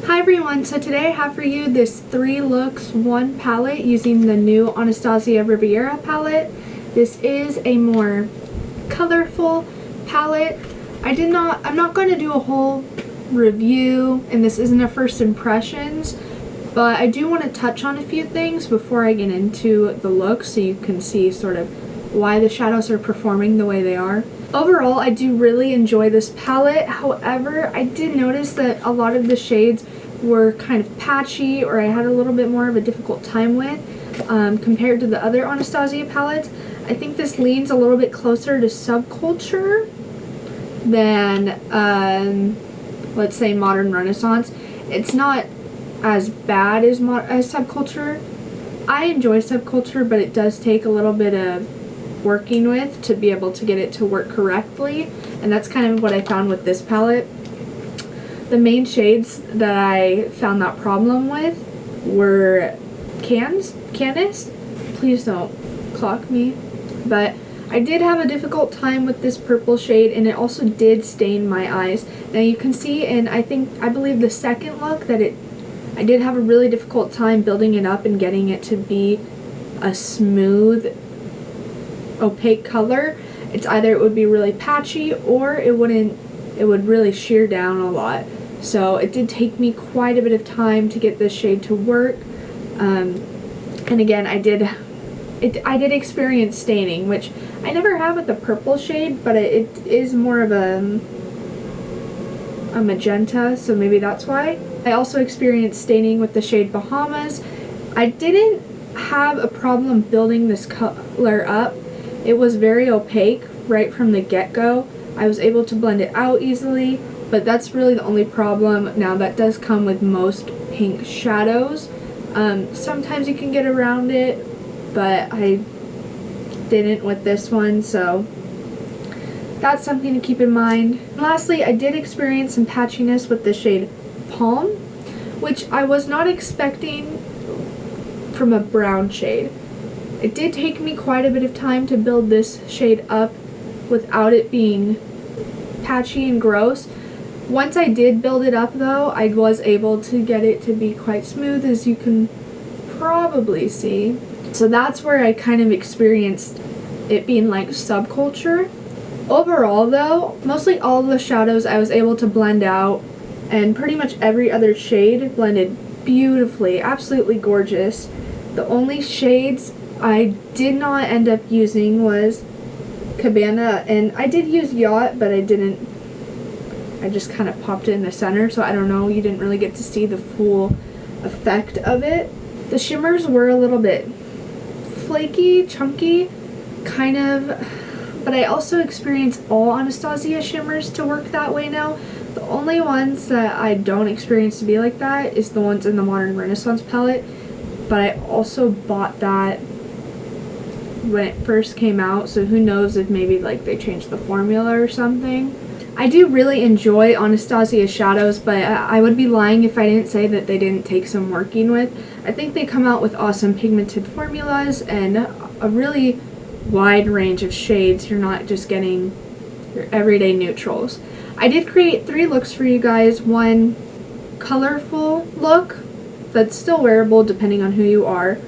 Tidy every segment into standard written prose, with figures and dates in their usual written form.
Hi everyone, so today I have for you this 3 looks 1 palette using the new Anastasia Riviera palette. This is a more colorful palette. I'm not going to do a whole review, and this isn't a first impressions, but I do want to touch on a few things before I get into the look so you can see sort of why the shadows are performing the way they are. Overall, I do really enjoy this palette. However, I did notice that a lot of the shades were kind of patchy, or I had a little bit more of a difficult time with compared to the other Anastasia palettes. I think this leans a little bit closer to subculture than, let's say, modern Renaissance. It's not as bad as subculture. I enjoy subculture, but it does take a little bit of working with to be able to get it to work correctly, and that's kind of what I found with this palette. The main shades that I found that problem with were Candice, please don't clock me, but I did have a difficult time with this purple shade, and it also did stain my eyes. Now you can see in I believe the second look that I did have a really difficult time building it up and getting it to be a smooth opaque color. It's either it would be really patchy or it would really shear down a lot. So it did take me quite a bit of time to get this shade to work. And again, I did experience staining, which I never have with the purple shade, but it is more of a magenta, so maybe that's why. I also experienced staining with the shade Bahamas. I didn't have a problem building this color up. It was very opaque right from the get-go. I was able to blend it out easily, but that's really the only problem. Now that does come with most pink shadows. Sometimes you can get around it, but I didn't with this one, so that's something to keep in mind. And lastly, I did experience some patchiness with the shade Palm, which I was not expecting from a brown shade. It did take me quite a bit of time to build this shade up without it being patchy and gross. Once I did build it up though, I was able to get it to be quite smooth, as you can probably see. So that's where I kind of experienced it being like subculture. Overall though, mostly all of the shadows I was able to blend out, and pretty much every other shade blended beautifully, absolutely gorgeous. The only shades I did not end up using was Cabana, and I did use Yacht, but I just kind of popped it in the center, so I don't know, you didn't really get to see the full effect of it. The shimmers were a little bit flaky, chunky, kind of, but I also experienced all Anastasia shimmers to work that way now. The only ones that I don't experience to be like that is the ones in the Modern Renaissance palette, but I also bought that when it first came out, so who knows if maybe like they changed the formula or something. I do really enjoy Anastasia shadows, but I would be lying if I didn't say that they didn't take some working with. I think they come out with awesome pigmented formulas and a really wide range of shades. You're not just getting your everyday neutrals. I did create 3 looks for you guys. One colorful look that's still wearable depending on who you are,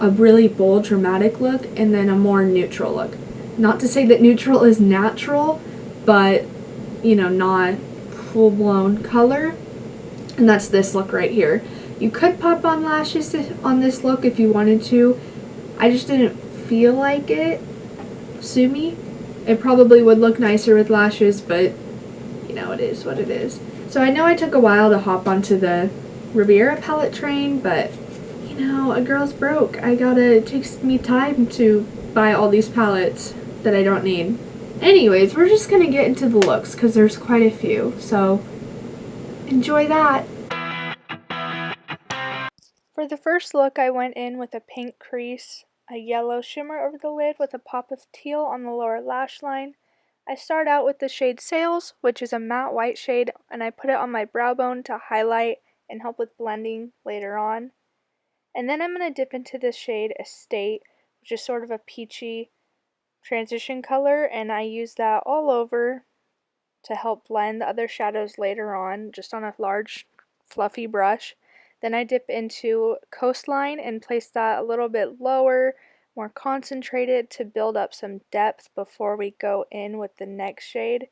a really bold dramatic look, and then a more neutral look. Not to say that neutral is natural, but you know, not full-blown color, and that's this look right here. You could pop on lashes on this look if you wanted to. I just didn't feel like it. Sue me. It probably would look nicer with lashes, but you know, it is what it is. So I know I took a while to hop onto the Riviera palette train, but you know, a girl's broke. It takes me time to buy all these palettes that I don't need. Anyways, we're just gonna get into the looks because there's quite a few, so enjoy that. For the first look, I went in with a pink crease, a yellow shimmer over the lid with a pop of teal on the lower lash line. I start out with the shade Sails, which is a matte white shade, and I put it on my brow bone to highlight and help with blending later on. And then I'm going to dip into this shade Estate, which is sort of a peachy transition color, and I use that all over to help blend the other shadows later on, just on a large fluffy brush. Then I dip into Coastline and place that a little bit lower, more concentrated to build up some depth before we go in with the next shade,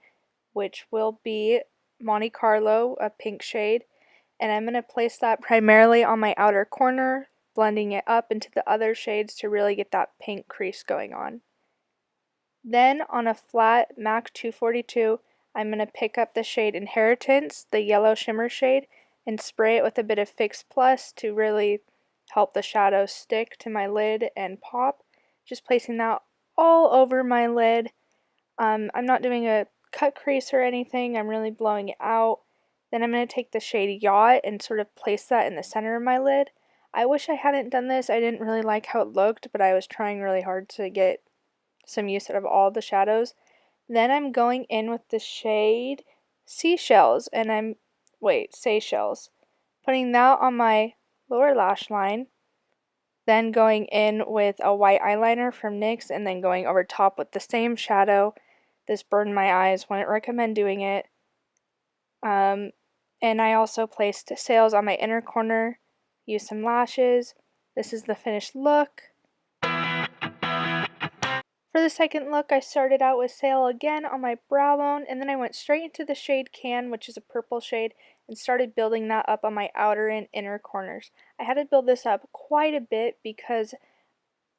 which will be Monte Carlo, a pink shade. And I'm going to place that primarily on my outer corner, blending it up into the other shades to really get that pink crease going on. Then on a flat MAC 242, I'm going to pick up the shade Inheritance, the yellow shimmer shade, and spray it with a bit of Fix Plus to really help the shadows stick to my lid and pop. Just placing that all over my lid. I'm not doing a cut crease or anything, I'm really blowing it out. Then I'm going to take the shade Yacht and sort of place that in the center of my lid. I wish I hadn't done this. I didn't really like how it looked, but I was trying really hard to get some use out of all the shadows. Then I'm going in with the shade Seychelles, putting that on my lower lash line. Then going in with a white eyeliner from NYX and then going over top with the same shadow. This burned my eyes, wouldn't recommend doing it. And I also placed sails on my inner corner, used some lashes. This is the finished look. For the second look, I started out with sail again on my brow bone, and then I went straight into the shade Can, which is a purple shade, and started building that up on my outer and inner corners. I had to build this up quite a bit because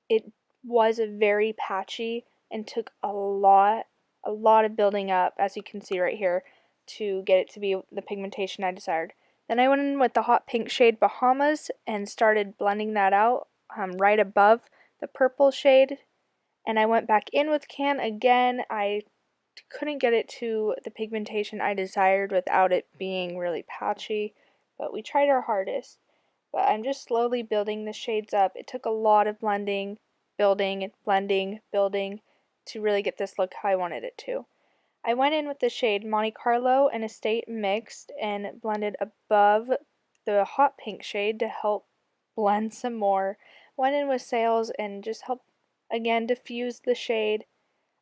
it was very patchy and took a lot of building up, as you can see right here, to get it to be the pigmentation I desired. Then I went in with the hot pink shade Bahamas and started blending that out right above the purple shade. And I went back in with Can again. I couldn't get it to the pigmentation I desired without it being really patchy, but we tried our hardest. But I'm just slowly building the shades up. It took a lot of blending, building, blending, building to really get this look how I wanted it to. I went in with the shade Monte Carlo and Estate mixed and blended above the hot pink shade to help blend some more. Went in with Sails and just help again diffuse the shade.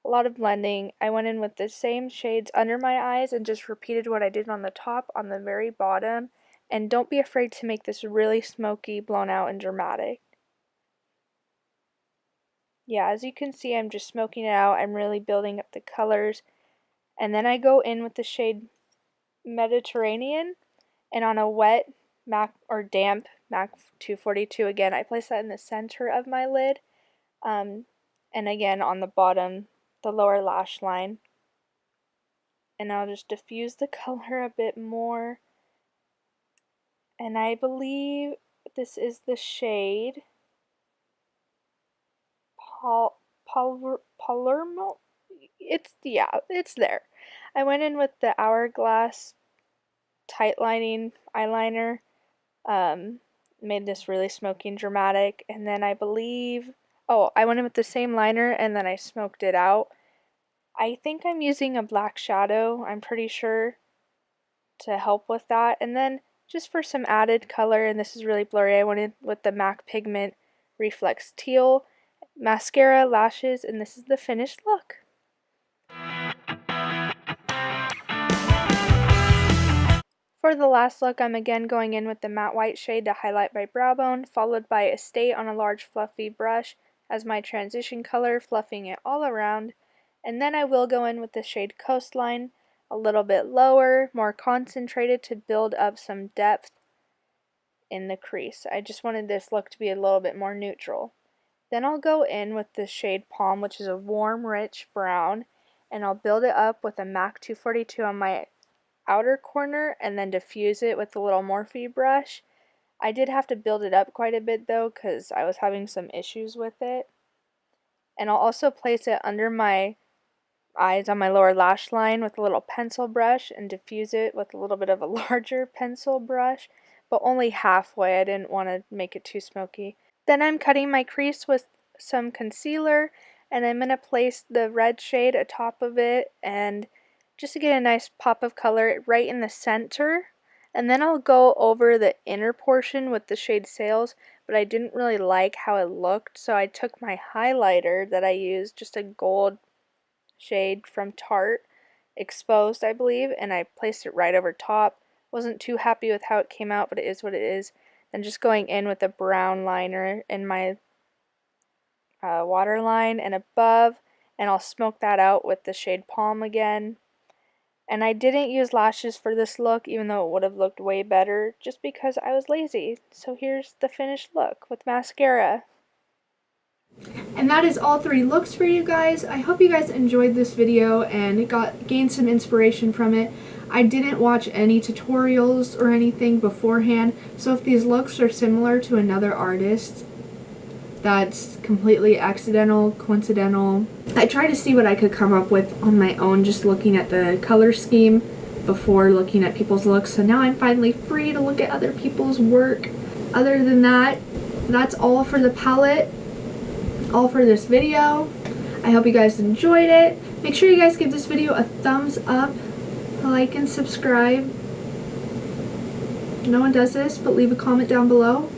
A lot of blending. I went in with the same shades under my eyes and just repeated what I did on the top on the very bottom. And don't be afraid to make this really smoky, blown out, and dramatic. Yeah, as you can see, I'm just smoking it out. I'm really building up the colors. And then I go in with the shade Mediterranean, and on a wet MAC or damp MAC 242 again, I place that in the center of my lid, and again on the bottom, the lower lash line. And I'll just diffuse the color a bit more. And I believe this is the shade Palermo. It's there. I went in with the Hourglass tight lining eyeliner, made this really smoky and dramatic, and then I believe, I went in with the same liner and then I smoked it out. I think I'm using a black shadow, I'm pretty sure, to help with that. And then just for some added color, and this is really blurry, I went in with the MAC Pigment Reflex Teal mascara, lashes, and this is the finished look. For the last look, I'm again going in with the matte white shade to highlight my brow bone, followed by Estate on a large fluffy brush as my transition color, fluffing it all around. And then I will go in with the shade Coastline, a little bit lower, more concentrated to build up some depth in the crease. I just wanted this look to be a little bit more neutral. Then I'll go in with the shade Palm, which is a warm, rich brown, and I'll build it up with a MAC 242 on my outer corner and then diffuse it with a little Morphe brush. I did have to build it up quite a bit though because I was having some issues with it. And I'll also place it under my eyes on my lower lash line with a little pencil brush and diffuse it with a little bit of a larger pencil brush, but only halfway. I didn't want to make it too smoky. Then I'm cutting my crease with some concealer, and I'm going to place the red shade atop of it and just to get a nice pop of color right in the center. And then I'll go over the inner portion with the shade Sails, but I didn't really like how it looked, so I took my highlighter that I used, just a gold shade from Tarte, Exposed I believe, and I placed it right over top, Wasn't too happy with how it came out, but it is what it is. Then just going in with a brown liner in my waterline and above, and I'll smoke that out with the shade Palm again. And I didn't use lashes for this look, even though it would have looked way better, just because I was lazy. So here's the finished look with mascara. And that is all 3 looks for you guys. I hope you guys enjoyed this video and gained some inspiration from it. I didn't watch any tutorials or anything beforehand, so if these looks are similar to another artist, that's completely accidental, coincidental. I tried to see what I could come up with on my own, just looking at the color scheme before looking at people's looks, so now I'm finally free to look at other people's work. Other than that, that's all for the palette, all for this video. I hope you guys enjoyed it. Make sure you guys give this video a thumbs up, like and subscribe. No one does this, but leave a comment down below.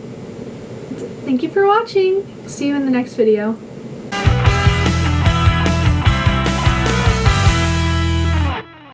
Thank you for watching. See you in the next video.